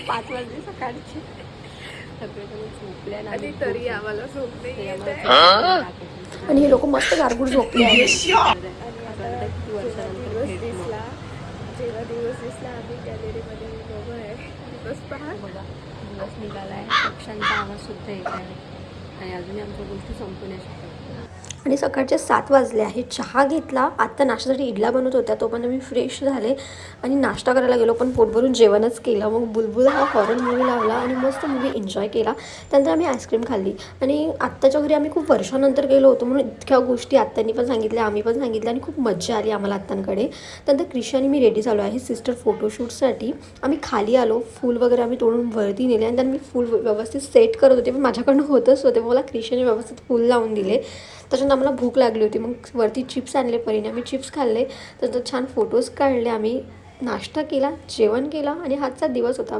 5 वाजले सकाळचे. सगळेजण झोपले आणि तरी आम्हाला झोप नाही येत आहे. आणि हे लोक मस्त गारगुड झोपले आहेत. जेव्हा दिवस दिसला आम्ही गॅलरीमध्ये उभं आहे. दिवस पहा, दिवस निघाला आहे. पक्ष्यांचा आवाज सुद्धा येत आहे आणि अजूनही आमच्या गोष्टी संपू नाही शकतात. आणि सकाळचे 7 वाजले आहे. चहा घेतला. आत्ता नाश्त्यासाठी इडल्या बनवत होत्या, तोपर्यंत मी फ्रेश झाले आणि नाश्ता करायला गेलो, पण पोटभरून जेवणच केलं. मग बुलबुल हा हॉरर मूवी लावला आणि मस्त मूवी एन्जॉय केला. त्यानंतर आम्ही आईस्क्रीम खाल्ली आणि आत्ताच्या घरी आम्ही खूप वर्षानंतर गेलो होतो, म्हणून इतक्या गोष्टी आत्तानी पण सांगितल्या, आम्ही पण सांगितल्या आणि खूप मज्जा आली आम्हाला आत्तांकडे. त्यानंतर क्रिशा आणि मी रेडी झालो आहे सिस्टर फोटोशूटसाठी. आम्ही खाली आलो, फूल वगैरे आम्ही तोडून वरती नेले आणि त्यानंतर मी फूल व्यवस्थित सेट करत होते, पण माझ्याकडनं होतच होते. मला क्रिशाने व्यवस्थित फूल लावून दिले. त्याच्यानंतर आम्हाला भूक लागली होती, मग वरती चिप्स आणले परीने, आम्ही चिप्स खाल्ले. त्यानंतर छान फोटोज काढले, आम्ही नाश्ता केला, जेवण केला आणि आजचा दिवस होता.